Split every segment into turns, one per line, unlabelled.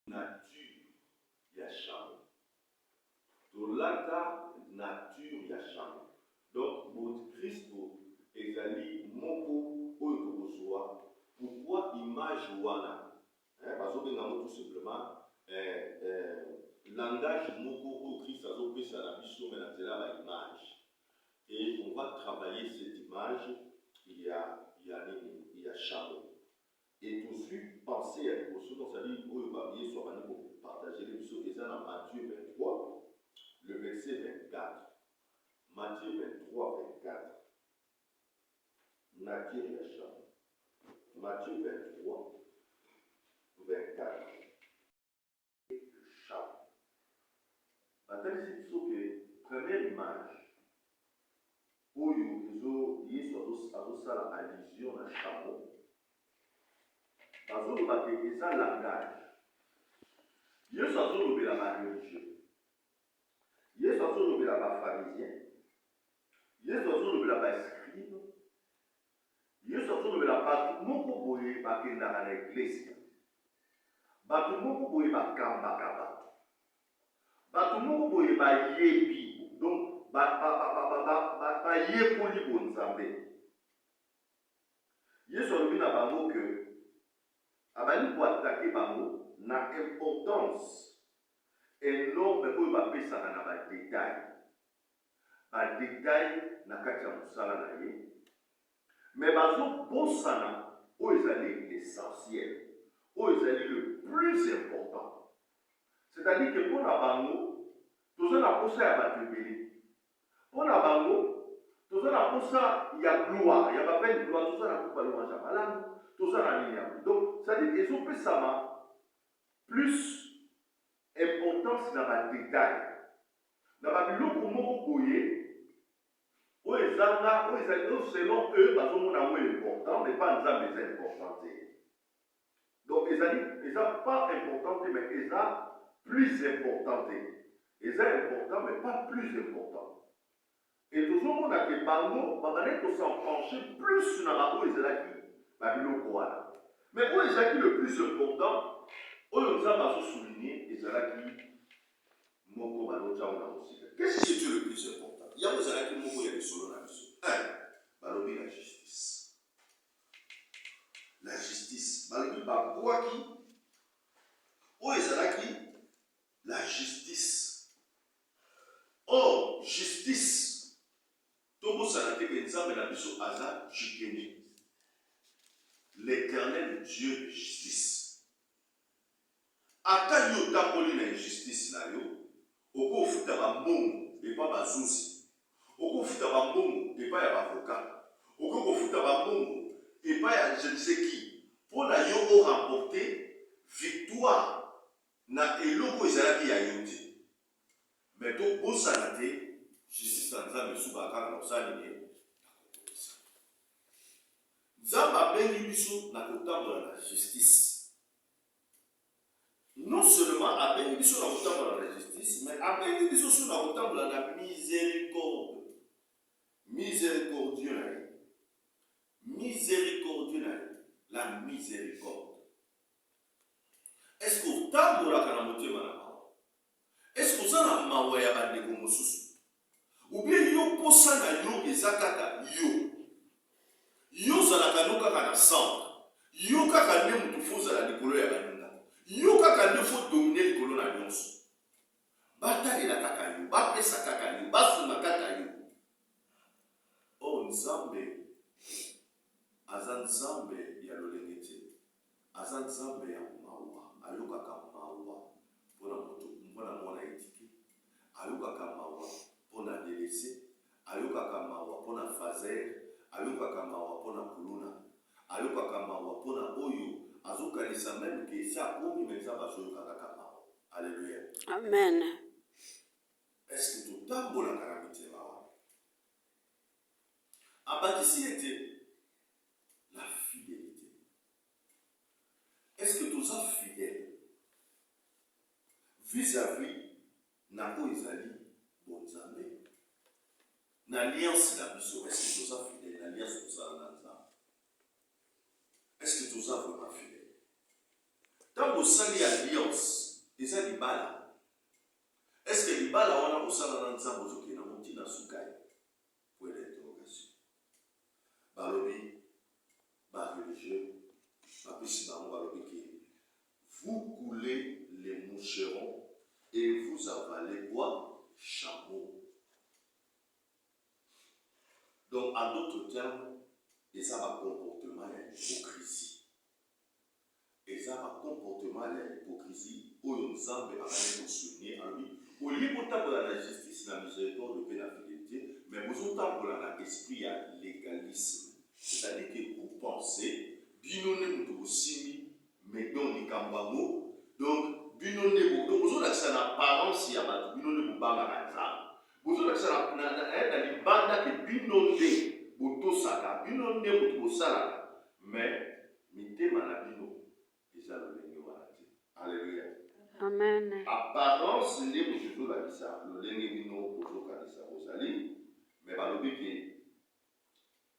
nature ya shamo. Tolanda nature ya shamo. Donc, votre Christ ezali moko oyo tokozwa. Pourquoi image wana? Parce que tout simplement langage moko au Christ azopesa na biso mais na tela ba image. Et on va travailler cette image. Il y a chameau. Et tout de suite, pensez à l'émotion, donc ça dit, où il va bien soit pour partager l'émission, et ça dans Matthieu 23, le verset 24. Matthieu 23, 24. Nature et la chameau. Matthieu 23, 24. Le chameau. Attendez, c'est que première image, où il y a allusion à chameau. Azoloba ke eza langage. Yesu azolobela ba religieux. Yesu azolobela ba pharisien. Yesu azolobela ba scribe. Yesu azolobela bato moko boye bakendaka na eglise. Bato moko boye bakambaka bato. Bato moko boye bayebi. Donc bayekoli bonzambe. Yesu alobi na bango ke abali pour attaquer bango na importance énorme oyo bapesaka na badetail na kati ya mosala na ye mais bazobosana oyo ezali l'essentiel oyo ezali le plus important, c'est-à-dire que mpo na bango toza na posa ya bato ebele, mpo na bango toza na posa ya gloire ya bapene gloire, toza na kupa louange ya malamu, toza na nini yango. Donc c'est-à-dire ezopesama plus importance na badetail na babiloko moko boye oyo ezanga oyo ezali selon eux bazomona yango important mais pas nzambe eza important te. Donc eza pas important te mais eza plus important te. Eza important mais pas plus important. Et tozomona ke bango babandaki kosenpenche plus na bango ezalaki babiloko wana. Mais oyo ezalaki le plus important oyo nzambe azosouligner ezalaki moko balotiango na mosika. Qu'est-ce qui est le plus important? Yango ezalaki moko ya lisolo na biso. Balobi la justice. La justice. Balobi babwaki oyo ezalaki la justice. Or, justice tobosana te ke nzambe na biso aza jukeni. L'éternel Dieu de justice. Ata yo takoli na injustice na yo, oko futa ba mbongo et pas bazuzi. Oko futa ba mbongo et pas ya avocat. Oko futa ba mbongo et pas ya je ne sais qui. Pour na yo o remporter victoire na eloko ezalaki ya yo te. Mais to bosana te justice na nzambe subaka na osali ne. Nzambe abengi biso na kotambola na justice. Non seulement abengi biso na kotambola na justice, mais abengi biso sur na kotambola na miséricorde. Miséricordieux na ye. Miséricordieux na ye. La miséricorde. Est-ce que otambolaka na motema na mawa? Est-ce que oza na mawa ya bandeko mosusu? Ou bien yo posa na yo eza kaka yo? Yo zalaka no kaka na centre. Yo kaka nde mutu fozala likolo ya baninga. Yo kaka nde fo domine likolo na nyonso. Batalela kaka yo, bapesa kaka yo, basuma kaka yo. Oh nzambe aza nzambe ya lolenge te. Aza nzambe ya mawa. Ayokaka mawa mpona mwana etiki. Ayokaka mawa mpona delese. Ayokaka mawa mpona fazer. Ayokaka mawa mpona kuluna. Ayokaka mawa mpona oyo azokanisa même ke sa omi menza bazoyokaka kaka mawa. Alléluia.
Amen.
Est-ce que totambolaka na mitema wana? Abakisi ete la fidélité. Est-ce que toza fidèle vis-à-vis na oyo ezali bonzambe? Na alliance na biso, est-ce que toza fidèle na alliance tozala na nzambe? Est-ce que toza vraiment osali alliance eza libala. Est-ce que libala wana osala na nzambe ozokende na motina sukai? Point d'interrogation. Balobi ba religieux bapesi bango balobi ke vous coulez les moucherons et vous avalez quoi? Chameau. Donc en d'autres termes, et ça va comportement ya hypocrisie. Et ça va comportement ya hypocrisie oyo nzambe akali kosouligner en lui. Au lieu kotambola na justice na miséricorde pe na fidélité, mais vous otambola na esprit ya légalisme. C'est-à-dire que vous pensez bino ne mutu osimi mais donc likambango. Donc bino ne donc vous avez une apparence ya bato bino ne bubanga na nzambe. Vous avez na libanda ke bino ne botosaka bino ne mutu bosalaka mais mitema na bino eza lolenge wana te. Alléluia.
Amen.
Apparence nde bozolakisa lolenge bino bozokanisa bozali mais balobi ke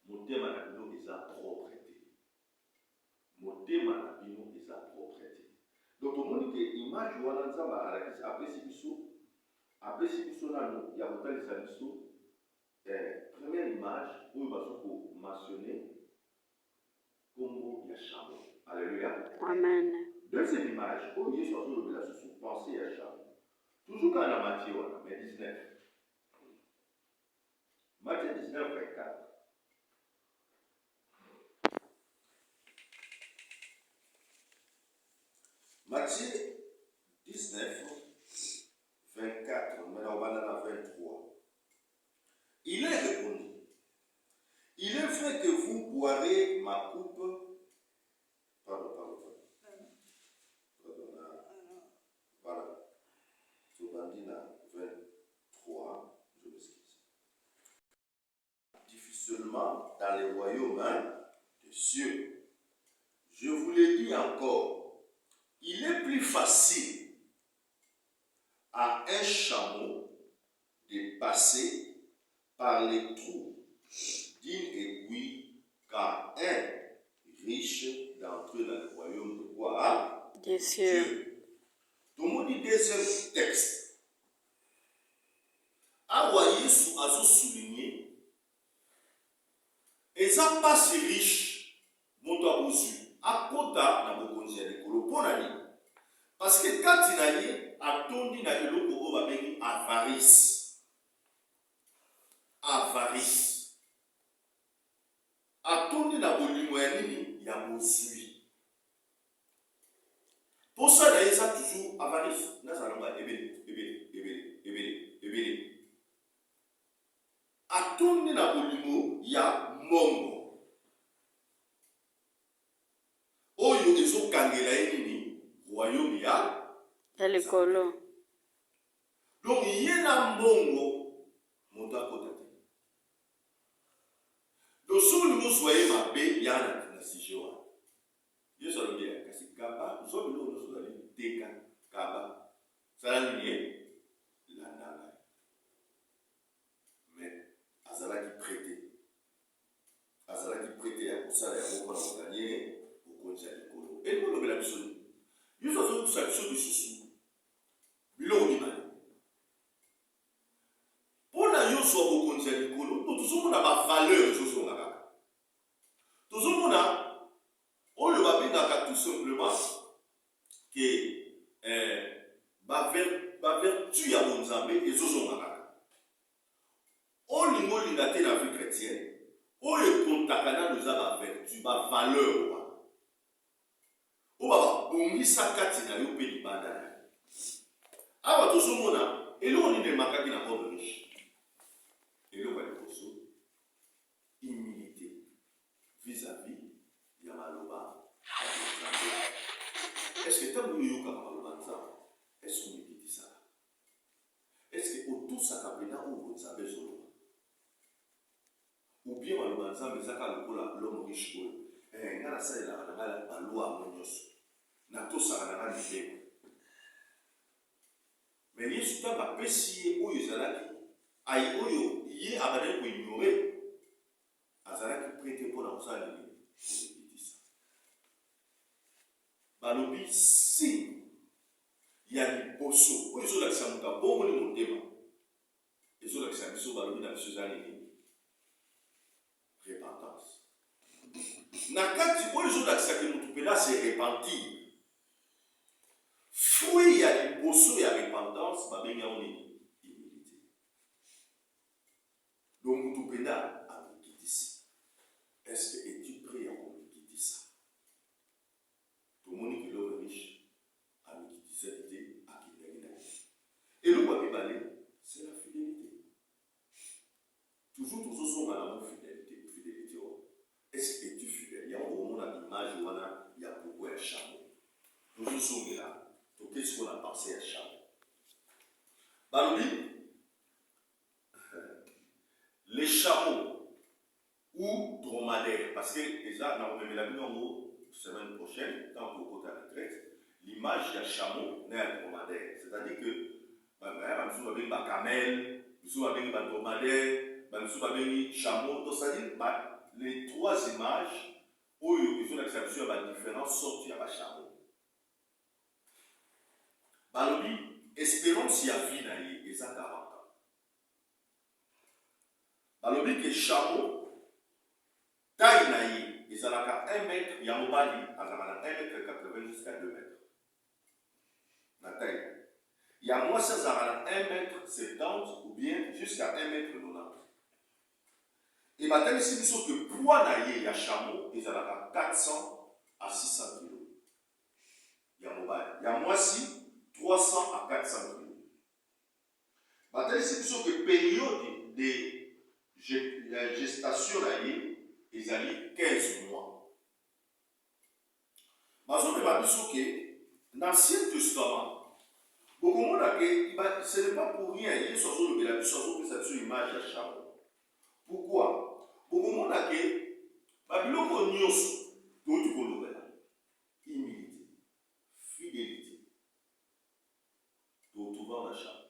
motema na bino eza propre te. Motema na bino eza propre te. Donc tomoni ke image wana nzambe alakisa apesi biso nano ya kotalisa biso première image oyo bazoko mentionner kombo ya chameau. Alléluia.
Amen.
Deuxième image, où Jésus a toujours la pensée à chameau. Toujours quand on a Matthieu, mais 19. Matthieu 19, 24. Matthieu 19, 24, maintenant on va dans la 23. Il est répondu, il est vrai que vous boirez ma coupe. Pardon. Voilà. Sobandina 23, je m'excuse. Difficilement dans les royaumes des cieux. Je vous l'ai dit encore, il est plus facile à un chameau de passer par les trous d'une aiguille qu'à un riche d'entrer dans le royaume de quoi?
Des cieux.
Tout le monde dit deuxième texte. Awa Yesu a souligné, et ça passe riche, mon toit reçu, à kota na bokonzi ya likolo ponani. Parce que quand il a dit, atondi na eloko oyo babengi avarice. Avarice. Atondi na bolingo ya nini ya mozwi. Pour ça, d'ailleurs, ça toujours avarice. Là, ça va ebele. Atondi na bolingo ya mongo. Oyo ezokangela ye nini royaume ya
likolo.
Donc ye na mbongo moto akota te. Donc soki olingi ozwa ye mabe ya na sujet wana. Yesu alobi kasi kaba ozwa biloko nyonso ozali teka kaba sala nini ye landanga. Mais azalaki prêté ya kosala yango mpona koganye bokonzi ya likolo. Elingi olobela biso nini? Yesu azokusa biso lisusu biloko mibale. Mpona nyonso ya bokonzi ya likolo tozomona bavaleur ezozonga kaka. Tozomona oyo babengaka tout simplement ke bavertu ya bonzambe ezozonga kaka. Olingo olinga te na vie chrétienne oyo ekontaka nano eza bavertu bavaleur wana oyo babongisa kati na yo mpe libanda na yo. Awa tozomona eloko nini emakaki na homme riche. Eloko ya liboso humilité vis-à-vis ya maloba ya nzambe. Est-ce que ntango oyo oyokaka maloba nzambe est-ce que omekitisaka? Est-ce que otosaka mpena oyo nzambe ezoloba? Ou bien maloba nzambe ezaka lokola l'homme riche oyo nga nasalelaka na ngai balwa yango nyonso natosaka na ngai mibeko. Mais Yesu ntango apesi ye oyo ezalaki oyo ye abandaki koignore azalaki prêté mpona kosala nini? Komekitisa. balobi si ya liboso oyo ezolakisa moto abongoli motema ezolakisa biso balobi na biso eza nini repentance na kati oyo ezolakisaki moto mpena se repentir fruit ya liboso ya repentance babengi yango nini humilité donc moto mpena amikitisi est-ce que es-tu prêt à komikitisa tomoni ke l'homme riche amikitisaki te akendaki na ye eloko ya mibale c'est la fidélité toujours tozozonga nango fidélité oyo est-ce que es-tu fidèle yango omona image wana ya poko ya chameau tozozongela tokesi kona pense ya chameau balobi les chameaux ou dromadaires parce que déjà na komemela bino yango semaine prochaine quand on est à la retraite l'image ya chameau na ya dromadaire c'est-à-dire que bamisu babengi bacamel misu babengi badromadaire bamisu babengi chameau donc c'est-à-dire les trois images oyo ezolakisa biso ya badifférentes sortes ya bachameau balobi espérance ya vie na ye eza 40 ans balobi ke chameau taille na ye ezalaka 1 mètre ya mobali azalaka na 1 mètre 80 jusqu'à 2 mètres na taille ya mwasi azalaka na 1 mètre 70 ou bien jusqu'à 1 mètre 90 et batalisi biso ke poids na ye ya chameau ezalaka 400 à 600 kg ya mobali ya mwasi 300 à 400 kg batalisi biso ke période de gestation na ye ezali 15 mois bazomema biso ke na Ancien Testament bokomona ke ce n'est pas pour rien yesu azolobela biso azopesa biso image ya chameau pourquoi bokomona ke babiloko nyonso touti kolobela humilité fidélité totrouva na chameau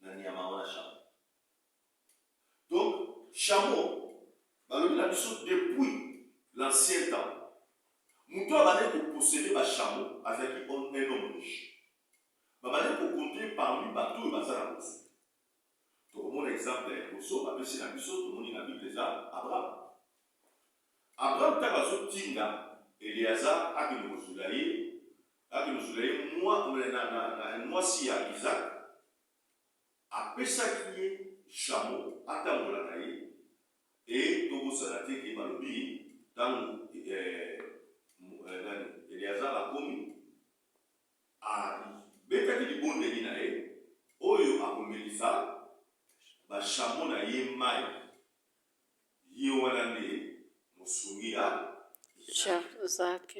na nyama wana chameau donc chameau balobi na biso depuis l'ancien temps moto abandaki koposede bachameau azalaki un homme riche babandaki kokonte parmi bato oyo baza na boso tokomona exemple ya liboso bapesi na biso tomoni na bible eza abraham ntango azotinga eliazar akende kozula ye mwasi ya isaac apesaki ye chameau atambola na ye e tokosala te ke balobi ntango eliazar akomi abetaki libondeli na ye oyo akomelisa bachameau na ye mai ye wana nde mosungi ya
Isaac.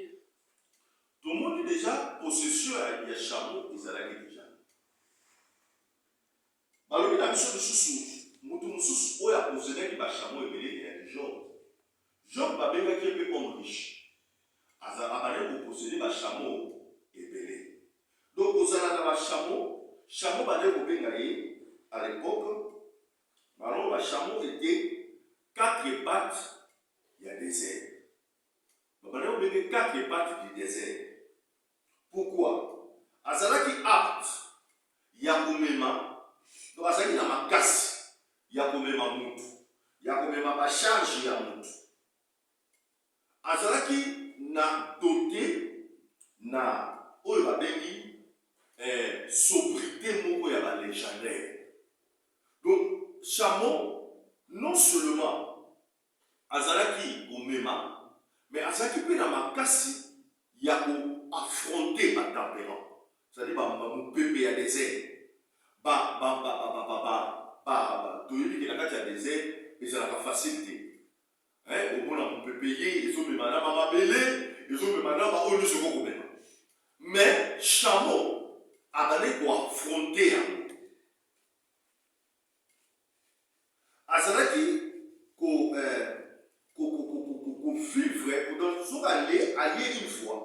tomoni deja possession ya chameau ezalaki deja balobi na biso lisusu moto mosusu oyo aposedaki bachameau ebele ya job babengaki mpe homme riche abandaki koposede bachameau ebele donc kozala na bachameau bandaki kobenga ye à l'époque alors bachameau était 4 pattes il y a désert bandaki kobenga 4 pattes du désert pourquoi azalaki apte ya komema donc azalaki na makasi ya komema mutu ya komema bacharge ya mutu azalaki na doté na oyo babengi sobriété moko ya balégendaire donc chameau non seulement azalaki komema mais azalaki mpe na makasi ya koaffronter batempérant c'est-à-dire bamopepe ya désert toyebi ke na kati ya désert ezalaka facile te omona mopepe ye ezomema na bamabele ezomema na baoyo nyonso kokomema mais chameau abandaki koaffronter yango azalaki kovivre soki alie une fois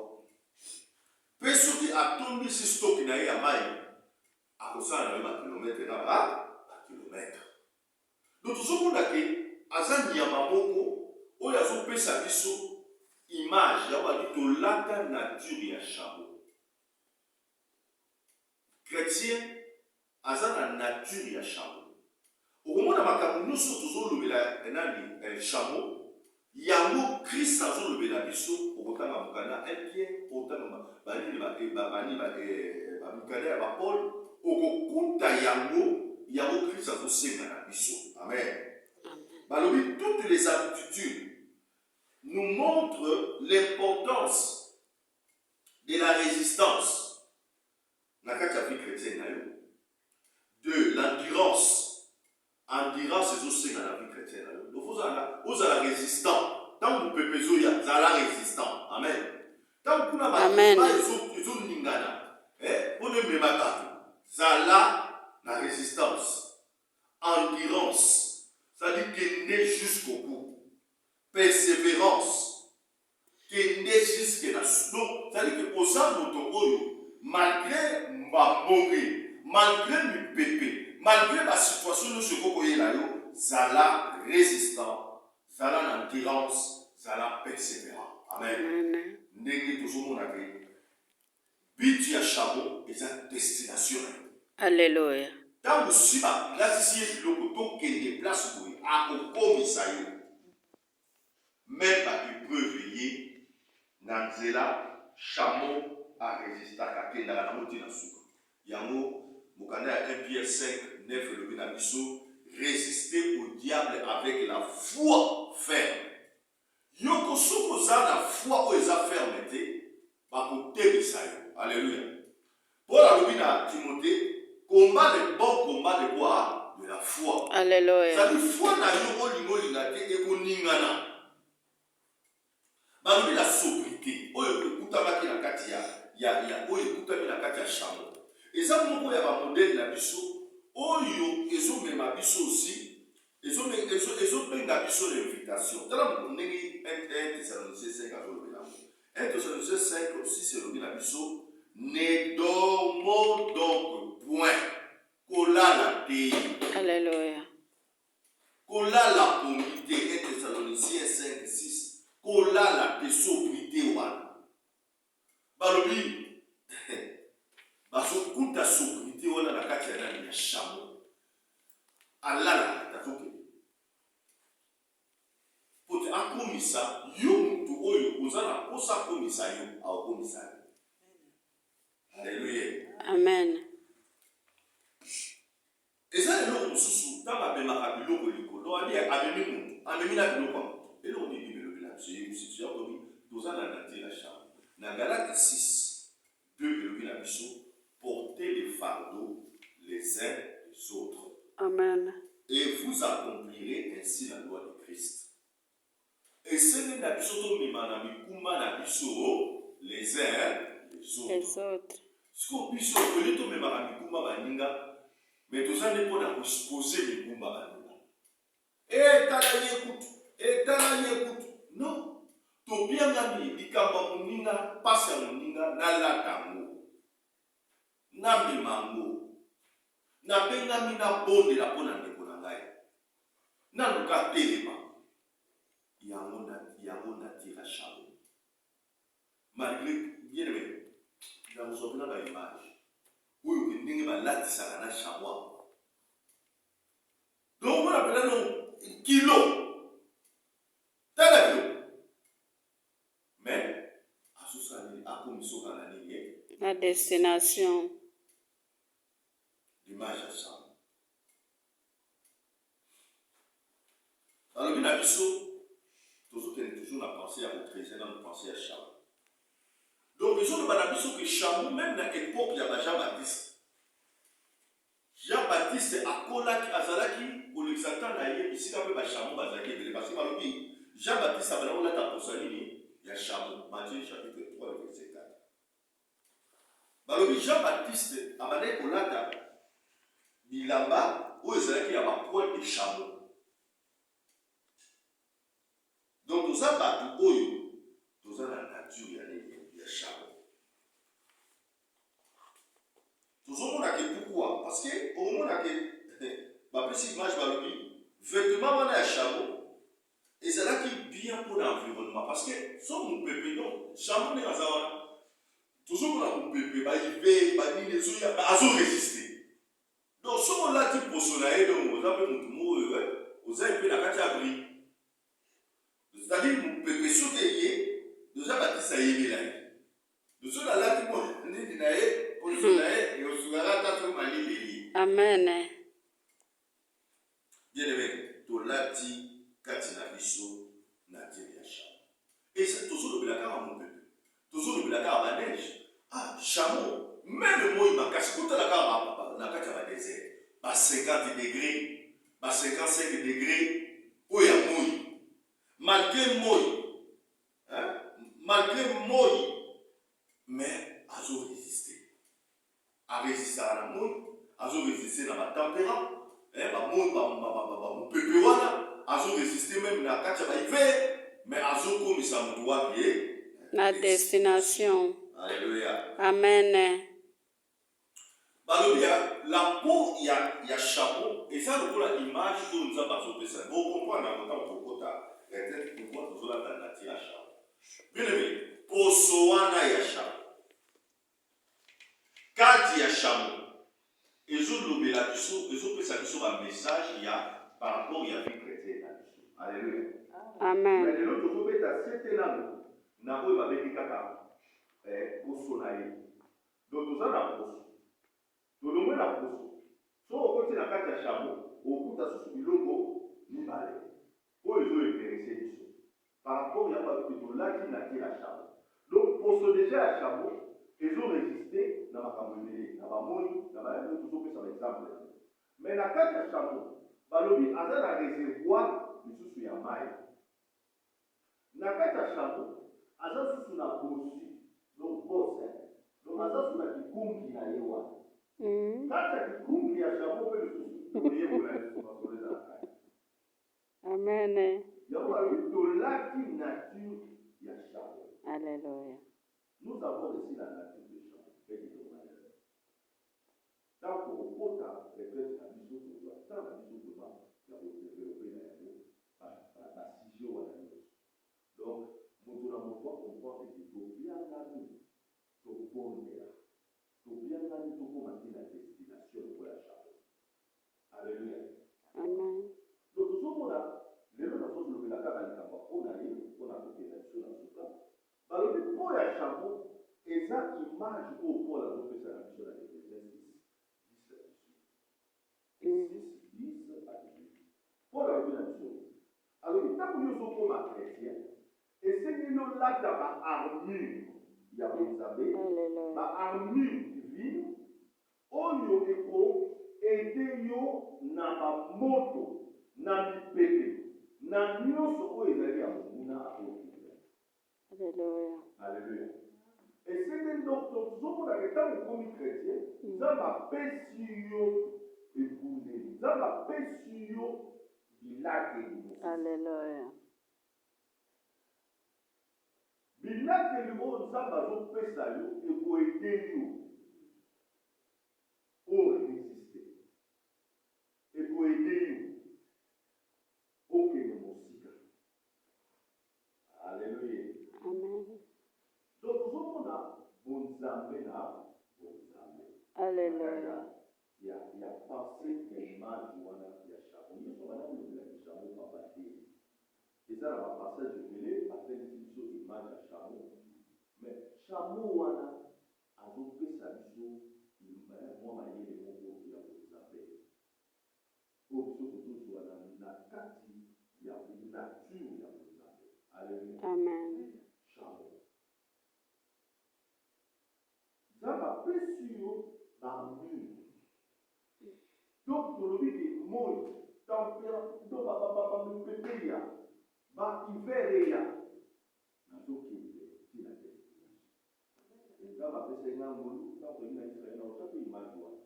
mpe soki atondisi stock na ye ya mai akosala na ye bakilometre na bakilometre donc tozomona ke aza nyama moko oyo azopesa biso image ya tolaka nature ya chameau. Chrétien aza na nature ya chameau. Okomona makambo nyonso tozolobela nani chameau yango Christ azolobela biso okotanga mokanda 1 Pierre okotanga banini bamikanda ya bapaul okokuta yango Christ azosenga na biso. Amen. Balobi, toutes les aptitudes nous montrent l'importance de la résistance na kati ya vie chrétienne na yo, de l'endurance. Endurance ezosenga na vie chrétienne na yo. Donc ozala résistant. Tant que pepezo ya zala résistant. Amen. Tant que kuna ba ezoningana, pone mema bato, zala na résistance. Endurance. C'est-à-dire qu'il n'est jusqu'au bout. Persévérance. Qu'il n'est jusqu'à la soupe. C'est-à-dire que aux âmes de malgré ma mourir, malgré mon pépé, malgré la situation de ce que là, zala résistant, zala endurance, zala persévérant. Amen. N'est-ce pas tout le monde but ya chameau et sa destination.
Alléluia.
Tant que si la place ici le couteau qui déplace pour à comisa yo même pas épreuve yé nanzela chameau a résisté à kenda la moti na suka yango mokanda 1 Pierre 5 9 le na biso résister au diable avec la foi ferme yoko soko za la foi o eza ferme te ba ko tebisa yo. Alléluia. Paul a dit à Timothée combat le bon combat de quoi? De la foi.
Alléluia.
Ça dit foi na yo olingo lingate e koningana. Balobi la sobriété. Oyo ekutama ki na kati ya oyo ekutami na kati ya chameau. Eza moko ya ba modèle na biso oyo ezomema biso aussi ezobenga biso l'invitation. Tala ndenge 1 Thessaloniciens 5 azolobela. 1 Thessaloniciens 5 aussi c'est lobi na biso. Ne dormons donc point. Kolala te.
Alléluia.
Kolala pomité. 1 Thessaloniciens 5, 6. Kolala te sobrité wana. Balobi. Baso kuta sobrité wana na kati ya nani ya chameau. Alala tafuke. Pote akomisa yo mutu oyo ozana kosa komisa yo au komisa yo. Alléluia.
Amen.
Et ça, nous sommes dans la même abilo koliko. Donc, on dit amemi na biloko. Et là, on dit biloko là. C'est tu as dit tous en a dit la chambre. Dans Galates 6, 2 biloko là biso, portez les fardeaux les uns les autres.
Amen.
Et vous accomplirez ainsi la loi de Christ. Et ce n'est pas biso to mimana mikuma na biso les uns les autres.
Les autres.
Ce qu'on puisse appeler tout même à Mikuma Baninga, mais tout ça n'est pas à poser Mikuma Baninga. Et t'as écoute. Non. Tout bien ami, Ikamba Muninga, passe à Muninga, Nala Tango, Nami Mango, Nabenga Mina Bonde la Pona de Konangai, Nanuka Telema, Yamona Tira Chabo. Malgré bien aimé. Nous sommes dans l'image où nous avons la tisana chamois. Donc, on appelle un kilo. Tel kilo. Mais, à ce stade, à comme ils sont dans la ligne,
La destination.
l'image à ça. Dans le but toujours la pensée à votre président, la pensée à Charles. Donc, ils ont le que chameau, même dans l'époque, il y avait Jean-Baptiste. Jean-Baptiste, à Kolaki, Azalaki, pour l'exactant, ici, quand même, chameau, Bazaki, parce que Jean-Baptiste, a vraiment la il y a chameau. Matthieu, chapitre 3, verset 4. Jean-Baptiste, a mané Kolata, Bilamba, où Azalaki, a un point de chameau. Donc, tout ça, Batou, Oyo, tout ça, la nature, il y a chameau. Tout le monde a que pourquoi? Parce que au moment où ma petite image va le dire, vêtements on a un chameau et c'est là qui est bien pour l'environnement parce que son peuple non chameau ndenge aza wana tozomona mopepe bahiver banini ezoya azoresiste. Donc soki olati poso na ye donc oza mpe motu moko oza mpe na kati ya bri. C'est-à-dire mopepe soki eye deja batisa yebela ye. Soki alati nini na ye poso na ye eosungaka ata soki malili ye.
Amen.
Bien-aimé, tolati kati na biso na dieu ya chameau. Et c'est toujours le blacard à mon peuple. Toujours le blacard à ma neige. Ah, chameau. Mais le mot il m'a cassé. Quand la carte n'a pas qu'à désert. À 50 degrés. À 55 degrés. Où il y a mouille. Malgré mouille. Hein? Malgré mouille. Mais, à résister. À résister à la mouille. À résister à la température. Mon peuple à résister même à la carte à l'hiver. Mais azokomisa mutu wapi
na destination.
Alléluia.
Amen.
Balobi la peau ya chameau et ça lokola image que nous avons bazopesa. Vous comprenez en tant que kota peut-être pourquoi nous avons la nature ya chameau. Bien aimé, poso wana ya chameau. Kati ya chameau. Ezolobela biso, ezopesa biso ba message ya par rapport ya vie chrétienne na biso. Alléluia.
Amen.
Mais l'autre côté, c'était là, n'a pas eu à bénir caca, pour son aïe. Donc, nous avons la poste. Nous avons la poste. Soit au côté de la carte à chameau, au bout de ce logo, ni balai. Pour les autres intéressés, par rapport, il n'y a pas de là qui n'a tiré à chameau. Donc, pour se déjà à chameau, ils ont résisté dans ma camionnerie, dans ma mouille, dans ma mouille, tout ça, par exemple. Mais la carte à chameau, Balobi, à la réservoir, il se souvient maille. Na kati ya chameau aza susu na bosi donc boss donc aza susu na kikungi na ye wana kati ya kikungi ya chameau mpe lisusu toyekola lisusu basoleza na kati.
Amen.
Yango balobi tolaki nature ya chameau.
Alléluia.
Nous avons reçu la nature de chameau mpe kitomana donc okota retraite na biso tozwa ntan na biso toma ya kodevelope na yango basizio wana nyonso. Donc, nous avons comprendre que tout bien gagné, tout bon là. Tout bien gagné, tout pour maintenir la destination pour la chameau. Alléluia.
Amen.
Donc, nous sommes là, les gens qui ont la carte on a eu, on a fait des actions dans ce cas. Alors, pour la chameau, et ça, image au point la fait ça sur la Éphésiens 10 à 18. Pour la révélation. Alors, il y a une chose pour ma chrétienne. Et c'est que nous là dans armure, il y a vous savez, la armure divine, oyo eko aider yo na ba moto, na mipepe, na nyonso oyo ezali ya muna akokila.
Alléluia.
Alléluia. Et c'est que donc tozomona que tant komi chrétien, ça bapesi yo ebundeli, ça bapesi yo bilake.
Alléluia.
Bilakeli oyo nzambe azopesa yo ekoede yo oresiste ekoede yo okende mosika. Alleluya.
Amen.
Donc tozomona bonzambe na bonzambe.
Alléluia.
Ya pensé ya image wana ya chameau nyonso banamilobela ki chameau papa te eza na bapassage ebele apelisi biso image ya chameau. Mais chameau wana azopesa biso mwa mayele moko ya bonzambe oyo biso tozozwa na kati ya nature ya bonzambe. Alleluya.
Amen.
Chameau nzambe apesi yo baarmure. Donc tolobi ke moi température to bapepe ya bahiver ya nazokende tina destination. Nzambe apesa nga ngolu ntango tolinga Israele otako image wana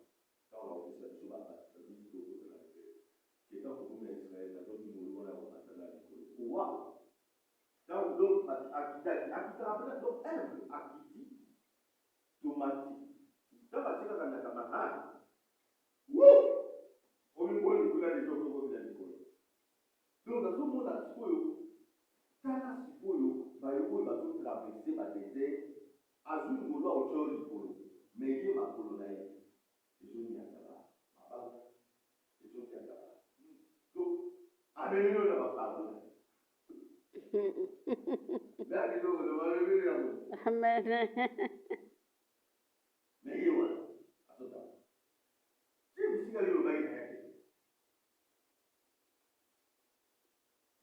ntango naopesa biso babisi tozozala mpele ke ntango tokomina Israele nazoki ngolu wana bakatana likolo kowa ntango donc akitaka pena donc herbe akiti tomati ntango atikaka na kamarade olingoyi likolo ya lizo okobila likolo. Donc nazomona sikoyo tala sikoyo bayokoyi bazotraverse badésert azwi ngolo aucho likolo meye makolo na ye ezoniakaba mabanga ezoniakaba donc ameneno na bapardona ndani loko na balebele yango
Amen.
meye wana azota si bisika lilobaki na yake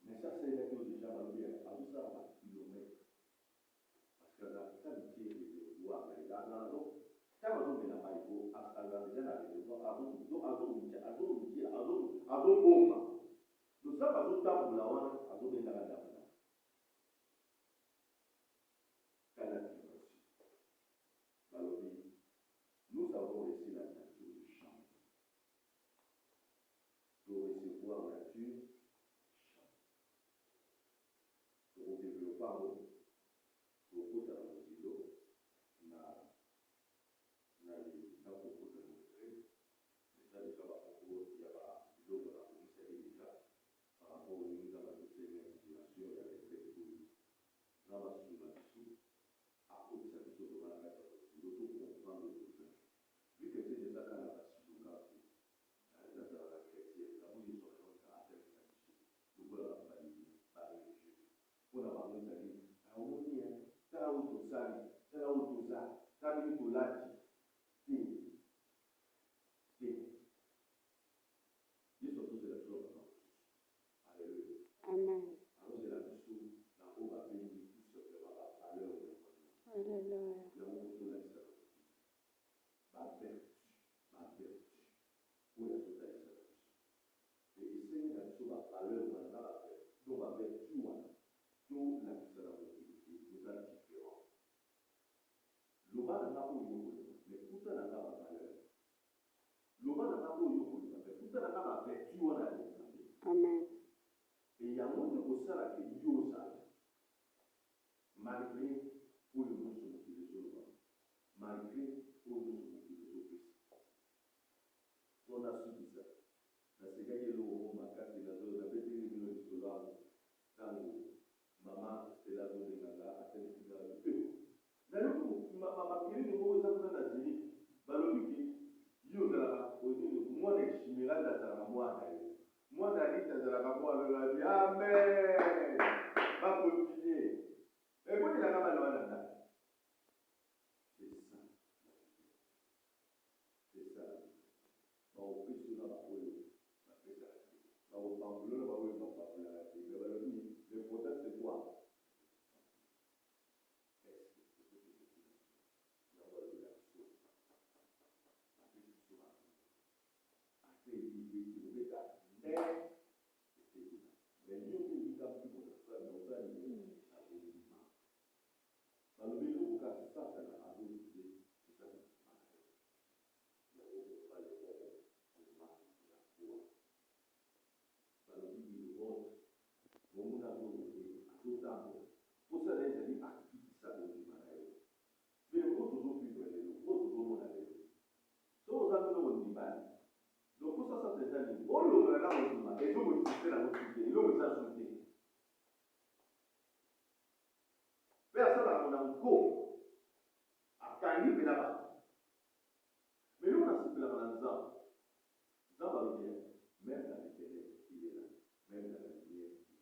mais ça c'est là que déjà balobi azosala bakilomètre parce que azalaka mitie ewa azalaka ntango azomela maiko azala deja na azoboma losaka azotambola wana azobendaka ndamona kala dimension balobi nous avons reçu la nature du champ pour recevoir la nature champ pour développer yango tokotala mokilo na kokota mokre eza deja bakongo ya biloko na komisaki deja par rapport au niveau za badosene ya situation ya retraite oyo na basunga biso akotisa biso toba na kati ya mokilo tokomprendre besoin vu que te ezaka na basiluka te ezazala na chrétien yango yesu akoka atelisa biso lokola bavalide bareligieux mpona bango ezali aomoni tala oyo tosali tala oyo toza tala nini tolati te yesu atozela biso na bango alleluya
Amen.
azozela biso na oyo babengi tout simplement bavaleur ya
Hallelujah.
yango tozolakisa bavertu oyo azotalisaka biso e esengi na biso bavaleur wana na bavertu donc bavertu wana tolakisa na mokili eza différent loba na nga oyo yokoloba mais kuta na nga bavaleur loba na nga oyo yokoloba mais kuta na nga bavertu wana ya nzambe
Amen.
e yango nde kosalaka yo ozala malgré oyo nyonso mokili ezoloba malgré oyo nyonso mokili ezopesa so nasukisa nasekaki eloko mo makasi nabeteli bino likolo yango ntango mama stela azolengaka atelisika nayoki makilini moko eza kuna na zeli balobi ke yo ozalaka mwana echimérade azalaka mwana ye mwana alite azalaka mwana oyoabi amen bakontinue ekonelaka bana wana ndani c'est ça baopesi na baoyo bapesaka te baopambula na baoyo bapambulaka te me balobi le problème c'est quoi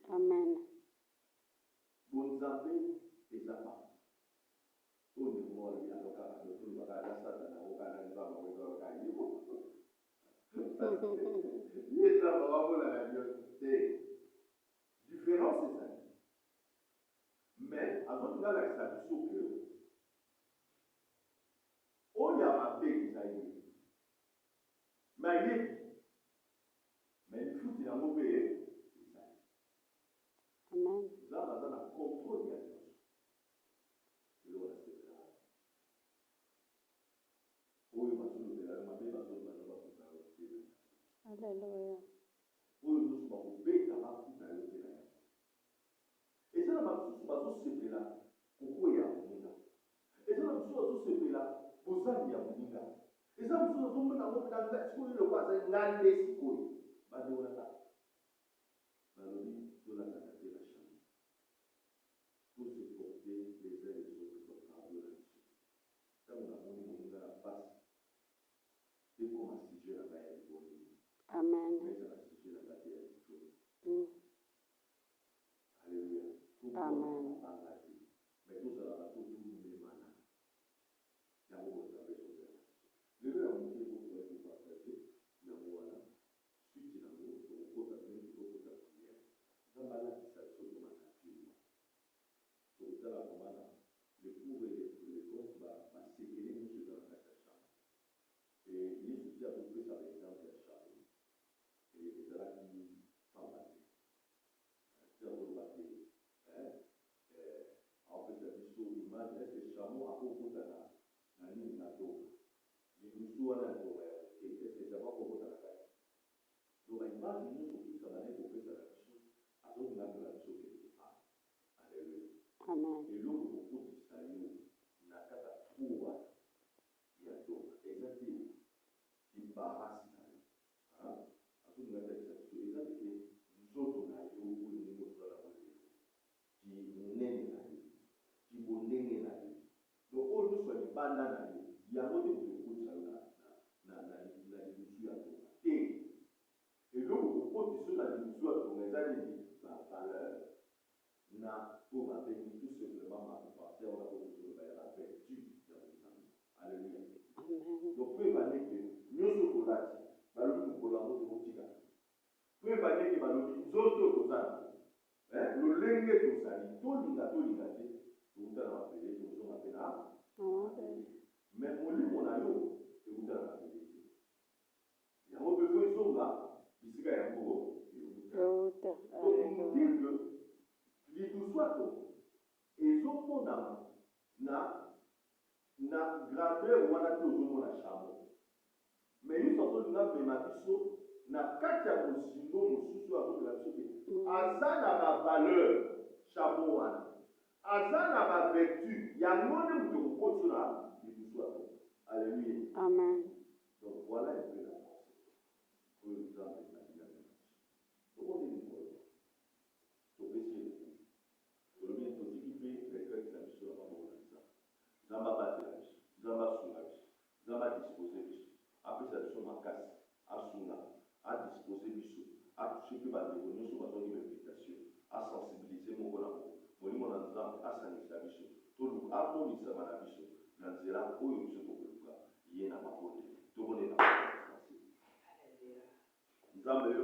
Amen.
Bonzambe eza partout. Oyo ndi mwana yaloka ndotulo bakala satana okala nzamba wezoka yibo. Yeza babola la diocité. Différence c'est ça. Mais avant de la statue que oyo ya mabe ezali. Mais il faut qu'il y ait un mauvais.
Amen.
Zamba aza na contrôle ya nyonso eloko nasepela oyo bazolobela mabe bazolobana bakutana bakutena
Hallelujah.
oyo nyonso bakobeta bakutana yo te na yango eza na basusu bazosepela kokwea ya moninga eza na basusu bazosepela bozali ya moninga eza mosusu azomona yango mpena sikoyo eloko azali nga nde sikoyo badeolaka balobi tolakaka te na chambre pour se porter les uns les autres comme fardeau là-dessus.
Amen. Amen. Amen.
Donc voilà un peu la pensée. Pour l'exemple de la vie. Comment est-ce Zamba bate la biso, Zamba sunga biso, Zamba dispose biso, apesa biso makasi, asunga, adispose biso, atouche mpe bandeko nyonso bazongi bainvitation, asensibilize moko na moko, molimo na Nzambe asangisa biso, toluka amonisama na biso na nzela oyo biso tokoluka ye na mabonde, tobonela Nzambe